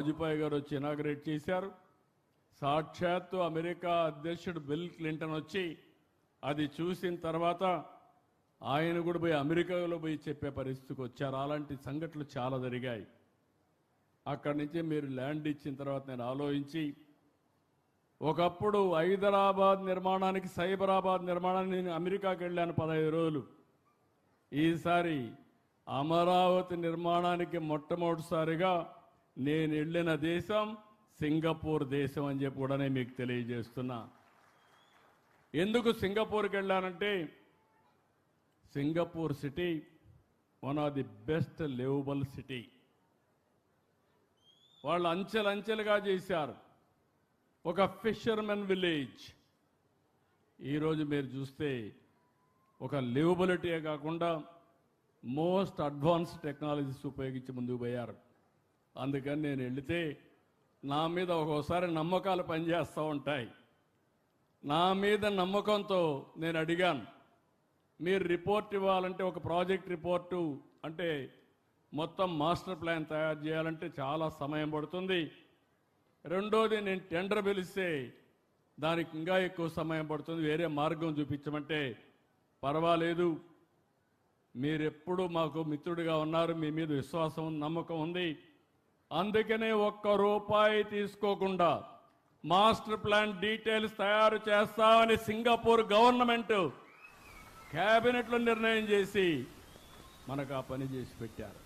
వాజ్పేయి గారు వచ్చి ఇనాగ్రేట్ చేశారు. సాక్షాత్తు అమెరికా అధ్యక్షుడు బిల్ క్లింటన్ వచ్చి అది చూసిన తర్వాత ఆయన కూడా పోయి అమెరికాలో పోయి చెప్పే పరిస్థితికి వచ్చారు. అలాంటి సంఘటనలు చాలా జరిగాయి. అక్కడి నుంచి మీరు ల్యాండ్ ఇచ్చిన తర్వాత నేను ఆలోచించి ఒకప్పుడు హైదరాబాద్ నిర్మాణానికి సైబరాబాద్ నిర్మాణానికి నేను అమెరికాకి వెళ్ళాను 15 రోజులు. ఈసారి అమరావతి నిర్మాణానికి మొట్టమొదటిసారిగా నేను వెళ్ళిన దేశం సింగపూర్ దేశం అని చెప్పి కూడా నేను మీకు తెలియజేస్తున్నా. ఎందుకు సింగపూర్కి వెళ్ళానంటే Singapore city one of the best livable city. వాళ్ళు అంచెలంచెలుగా చేశారు. ఒక ఫిషర్మెన్ విలేజ్. ఈరోజు మీరు చూస్తే ఒక లివబిలిటీయే కాకుండా మోస్ట్ అడ్వాన్స్ టెక్నాలజీస్ ఉపయోగించి ముందుకు పోయారు. అందుకని నేను వెళితే నా మీద ఒక్కోసారి నమ్మకాలు పనిచేస్తూ ఉంటాయి. నా మీద నమ్మకంతో నేను అడిగాను, మీరు రిపోర్ట్ ఇవ్వాలంటే ఒక ప్రాజెక్ట్ రిపోర్టు అంటే మొత్తం మాస్టర్ ప్లాన్ తయారు చేయాలంటే చాలా సమయం పడుతుంది. రెండోది నేను టెండర్ పిలిస్తే దానికి ఇంకా ఎక్కువ సమయం పడుతుంది, వేరే మార్గం చూపించమంటే పర్వాలేదు, మీరెప్పుడు మాకు మిత్రుడిగా ఉన్నారు, మీ మీద విశ్వాసం నమ్మకం ఉంది, అందుకనే ఒక్క రూపాయి తీసుకోకుండా మాస్టర్ ప్లాన్ డీటెయిల్స్ తయారు చేస్తామని సింగపూర్ గవర్నమెంట్ క్యాబినెట్లో నిర్ణయం చేసి మనకు ఆ పని చేసి పెట్టారు.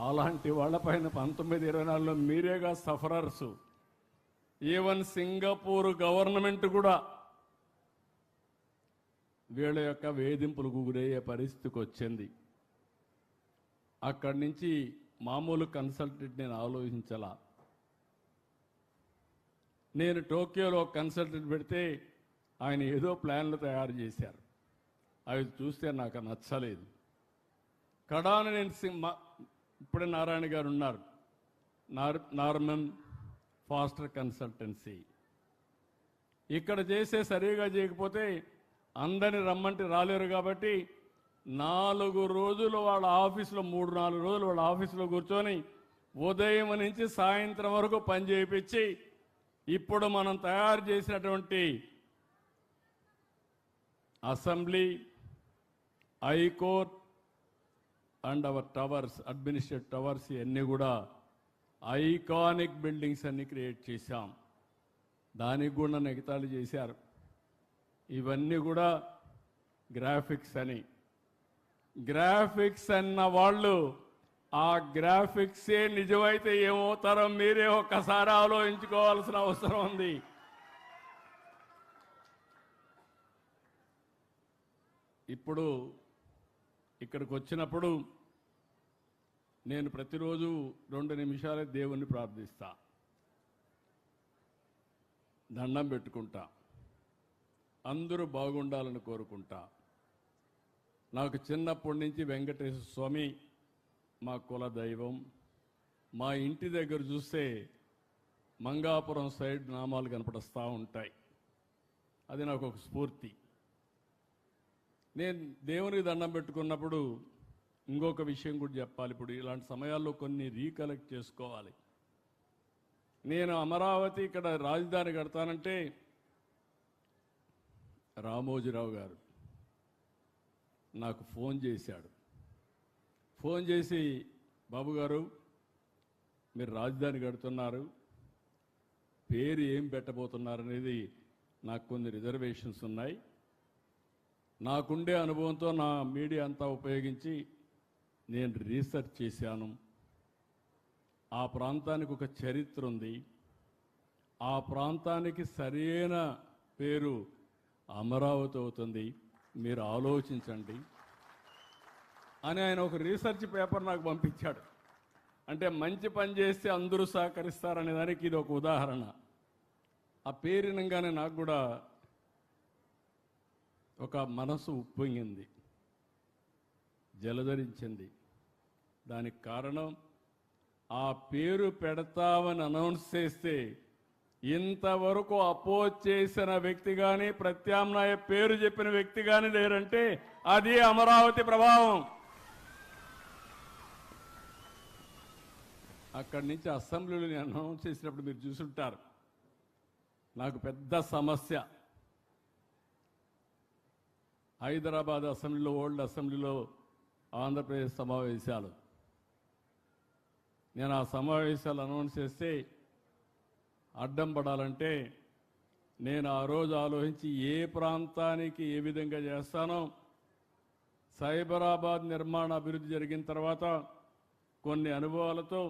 అలాంటి వాళ్ళపైన 1924లో మీరేగా సఫరర్స్. ఈవెన్ సింగపూర్ గవర్నమెంట్ కూడా వీళ్ళ యొక్క వేధింపులకు గురయ్యే పరిస్థితికి వచ్చింది. అక్కడి నుంచి మామూలు కన్సల్టెంట్ నేను ఆలోచించాలా. నేను టోక్యోలో కన్సల్టెంట్ పెడితే ఆయన ఏదో ప్లాన్లు తయారు చేశారు. అవి చూస్తే నాకు నచ్చలేదు. కడాన నేను ఇప్పుడే నారాయణ గారు ఉన్నారు, నార్మన్ ఫాస్టర్ కన్సల్టెన్సీ. ఇక్కడ చేసే సరిగా చేయకపోతే అందరిని రమ్మంటే రాలేరు కాబట్టి 4 రోజులు వాళ్ళ ఆఫీసులో 3-4 రోజులు వాళ్ళ ఆఫీసులో కూర్చొని ఉదయం నుంచి సాయంత్రం వరకు పని చేయించి ఇప్పుడు మనం తయారు చేసినటువంటి assembly, high court and hour towers, administrative towers ఇవన్నీ కూడా ఐకానిక్ బిల్డింగ్స్ అన్ని క్రియేట్ చేశాం. దానికి కూడా నెగతాలు చేశారు. ఇవన్నీ కూడా గ్రాఫిక్స్ అని. గ్రాఫిక్స్ అన్న వాళ్ళు ఆ గ్రాఫిక్సే నిజమైతే ఏమవుతారో మీరే ఒక్కసారి ఆలోచించుకోవాల్సిన అవసరం ఉంది. ఇప్పుడు ఇక్కడికి వచ్చినప్పుడు నేను ప్రతిరోజు 2 నిమిషాలే దేవుణ్ణి ప్రార్థిస్తా, దండం పెట్టుకుంటా, అందరూ బాగుండాలని కోరుకుంటా. నాకు చిన్నప్పటి నుంచి వెంకటేశ్వర స్వామి మా కుల దైవం. మా ఇంటి దగ్గర చూస్తే మంగాపురం సైడ్ నామాలు కనపడుస్తూ ఉంటాయి. అది నాకు ఒక స్ఫూర్తి. నేను దేవునికి దండం పెట్టుకున్నప్పుడు ఇంకొక విషయం కూడా చెప్పాలి. ఇప్పుడు ఇలాంటి సమయాల్లో కొన్ని రీకలెక్ట్ చేసుకోవాలి. నేను అమరావతి ఇక్కడ రాజధాని కడతానంటే రామోజీరావు గారు నాకు ఫోన్ చేశాడు. ఫోన్ చేసి, బాబు గారు మీరు రాజధాని కడుతున్నారు, పేరు ఏం పెట్టబోతున్నారు అనేది నాకు కొన్ని రిజర్వేషన్స్ ఉన్నాయి. నాకుండే అనుభవంతో నా మీడియా అంతా ఉపయోగించి నేను రీసెర్చ్ చేశాను. ఆ ప్రాంతానికి ఒక చరిత్ర ఉంది. ఆ ప్రాంతానికి సరైన పేరు అమరావతి అవుతుంది, మీరు ఆలోచించండి అని ఆయన ఒక రీసెర్చ్ పేపర్ నాకు పంపించాడు. అంటే మంచి పని చేస్తే అందరూ సహకరిస్తారనే దానికి ఇది ఒక ఉదాహరణ. ఆ పేరునంగానే నాకు కూడా ఒక మనసు ఉప్పొంగింది, జలధరించింది. దానికి కారణం ఆ పేరు పెడతామని అనౌన్స్ చేస్తే ఇంతవరకు అపోజ్ చేసిన వ్యక్తి కానీ ప్రత్యామ్నాయ పేరు చెప్పిన వ్యక్తి కానీ లేరంటే అది అమరావతి ప్రభావం. అక్కడి నుంచి అసెంబ్లీలో నేను అనౌన్స్ చేసినప్పుడు మీరు చూసుంటారు. నాకు పెద్ద సమస్య హైదరాబాద్ అసెంబ్లీలో, ఓల్డ్ అసెంబ్లీలో ఆంధ్రప్రదేశ్ సమావేశాలు. నేను ఆ సమావేశాలు అనౌన్స్ చేస్తే అడ్డం పడాలంటే నేను ఆ రోజు ఆలోచించి ఏ ప్రాంతానికి ఏ విధంగా చేస్తానో, సైబరాబాద్ నిర్మాణ అభివృద్ధి జరిగిన తర్వాత కొన్ని అనుభవాలతో